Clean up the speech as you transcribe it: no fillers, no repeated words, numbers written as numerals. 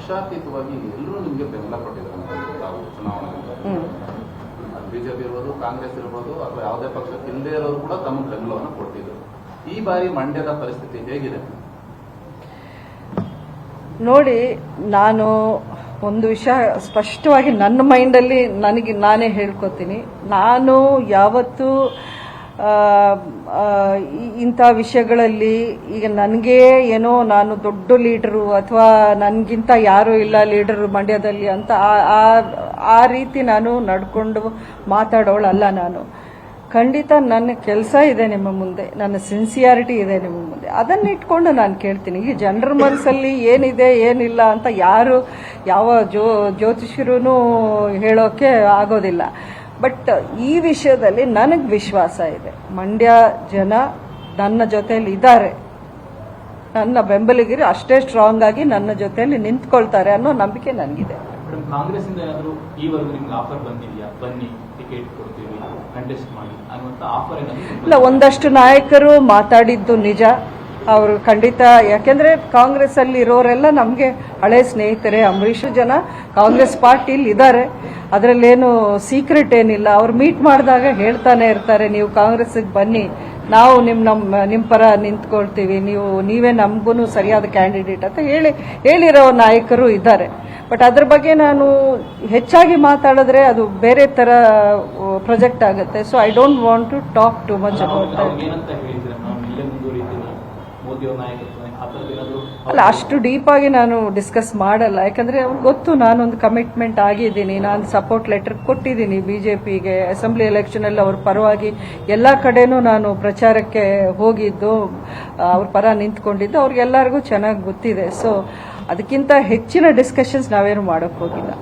ಪಕ್ಷಾತೀತವಾಗಿ ಎಲ್ಲರೂ ನಿಮಗೆ ಬೆಂಬಲ ಕೊಟ್ಟಿದ್ದಾರೆ ತಾವು ಚುನಾವಣೆಗೆ. ಬಿಜೆಪಿ ಇರ್ಬೋದು, ಕಾಂಗ್ರೆಸ್ ಇರ್ಬೋದು, ಅಥವಾ ಯಾವುದೇ ಪಕ್ಷಕ್ಕೆ ಇಲ್ಲದೆ ಇರೋರು ಕೂಡ ತಮ್ಮ ಬೆಂಬಲವನ್ನು ಕೊಟ್ಟಿದ್ರು. ಈ ಬಾರಿ ಮಂಡ್ಯದ ಪರಿಸ್ಥಿತಿ ಹೇಗಿದೆ? ನೋಡಿ, ನಾನು ಒಂದು ವಿಷಯ ಸ್ಪಷ್ಟವಾಗಿ ನನ್ನ ಮೈಂಡಲ್ಲಿ ನಾನೇ ಹೇಳ್ಕೊತೀನಿ. ನಾನು ಯಾವತ್ತೂ ಇಂಥ ವಿಷಯಗಳಲ್ಲಿ ಈಗ ನನಗೆ ಏನೋ ನಾನು ದೊಡ್ಡ ಲೀಡರು ಅಥವಾ ನನಗಿಂತ ಯಾರೂ ಇಲ್ಲ ಲೀಡರು ಮಂಡ್ಯದಲ್ಲಿ ಅಂತ ಆ ರೀತಿ ನಾನು ನಡ್ಕೊಂಡು ಮಾತಾಡೋಳಲ್ಲ. ನಾನು ಖಂಡಿತ ನನ್ನ ಕೆಲಸ ಇದೆ ನಿಮ್ಮ ಮುಂದೆ, ನನ್ನ ಸಿನ್ಸಿಯಾರಿಟಿ ಇದೆ ನಿಮ್ಮ ಮುಂದೆ, ಅದನ್ನ ಇಟ್ಕೊಂಡು ನಾನು ಕೇಳ್ತೀನಿ. ಈ ಜನರ ಮನಸ್ಸಲ್ಲಿ ಏನಿದೆ ಏನಿಲ್ಲ ಅಂತ ಯಾರು ಯಾವ ಜ್ಯೋತಿಷ್ಯರೂ ಹೇಳೋಕೆ ಆಗೋದಿಲ್ಲ. ಬಟ್ ಈ ವಿಷಯದಲ್ಲಿ ನನಗೆ ವಿಶ್ವಾಸ ಇದೆ, ಮಂಡ್ಯ ಜನ ನನ್ನ ಜೊತೆಯಲ್ಲಿ ಇದ್ದಾರೆ, ನನ್ನ ಬೆಂಬಲಿಗರು ಅಷ್ಟೇ ಸ್ಟ್ರಾಂಗ್ ಆಗಿ ನನ್ನ ಜೊತೆಯಲ್ಲಿ ನಿಂತ್ಕೊಳ್ತಾರೆ ಅನ್ನೋ ನಂಬಿಕೆ ನನಗಿದೆ. ಕಾಂಗ್ರೆಸ್ ಇಂದ ಏನಾದರೂ ಈವರೆಗೂ ನಿಮ್ಗೆ ಆಫರ್ ಬಂದಿದೆಯಾ? ಬನ್ನಿ ಟಿಕೆಟ್ ಕೊಡ್ತೀವಿ, ಕಂಟೆಸ್ಟ್ ಮಾಡಿ ಅನ್ನುವಂತ ಆಫರ್ ಇಲ್ಲ. ಒಂದಷ್ಟು ನಾಯಕರು ಮಾತಾಡಿದ್ದು ನಿಜ. ಅವರು ಖಂಡಿತ, ಯಾಕೆಂದ್ರೆ ಕಾಂಗ್ರೆಸ್ ಅಲ್ಲಿ ಇರೋರೆಲ್ಲ ನಮಗೆ ಹಳೆ ಸ್ನೇಹಿತರೆ. ಅಂಬರೀಷ್ ಜನ ಕಾಂಗ್ರೆಸ್ ಪಾರ್ಟಿಲಿ ಇದ್ದಾರೆ, ಅದರಲ್ಲೇನು ಸೀಕ್ರೆಟ್ ಏನಿಲ್ಲ. ಅವ್ರು ಮೀಟ್ ಮಾಡಿದಾಗ ಹೇಳ್ತಾನೆ ಇರ್ತಾರೆ, ನೀವು ಕಾಂಗ್ರೆಸ್ಗೆ ಬನ್ನಿ, ನಾವು ನಿಮ್ಮ ಪರ ನಿಂತ್ಕೊಳ್ತೀವಿ, ನೀವೇ ನಮಗೂ ಸರಿಯಾದ ಕ್ಯಾಂಡಿಡೇಟ್ ಅಂತ ಹೇಳಿರೋ ನಾಯಕರು ಇದ್ದಾರೆ. ಬಟ್ ಅದ್ರ ಬಗ್ಗೆ ನಾನು ಹೆಚ್ಚಾಗಿ ಮಾತಾಡಿದ್ರೆ ಅದು ಬೇರೆ ತರ ಪ್ರೊಜೆಕ್ಟ್ ಆಗುತ್ತೆ. So I don't want to talk too much about that. ಅಲ್ಲ, ಅಷ್ಟು ಡೀಪ್ ಆಗಿ ನಾನು ಡಿಸ್ಕಸ್ ಮಾಡಲ್ಲ, ಯಾಕಂದ್ರೆ ಅವ್ರಿಗೆ ಗೊತ್ತು ನಾನೊಂದು ಕಮಿಟ್ಮೆಂಟ್ ಆಗಿದ್ದೀನಿ, ನಾನು ಸಪೋರ್ಟ್ ಲೆಟರ್ ಕೊಟ್ಟಿದ್ದೀನಿ ಬಿಜೆಪಿಗೆ. ಅಸೆಂಬ್ಲಿ ಎಲೆಕ್ಷನ್ ಅಲ್ಲಿ ಅವ್ರ ಪರವಾಗಿ ಎಲ್ಲ ಕಡೆನೂ ನಾನು ಪ್ರಚಾರಕ್ಕೆ ಹೋಗಿದ್ದು, ಅವ್ರ ಪರ ನಿಂತ್ಕೊಂಡಿದ್ದು ಅವ್ರಿಗೆಲ್ಲರಿಗೂ ಚೆನ್ನಾಗಿ ಗೊತ್ತಿದೆ. ಸೊ ಅದಕ್ಕಿಂತ ಹೆಚ್ಚಿನ ಡಿಸ್ಕಷನ್ಸ್ ನಾವೇನು ಮಾಡೋಕೆ ಹೋಗಿಲ್ಲ.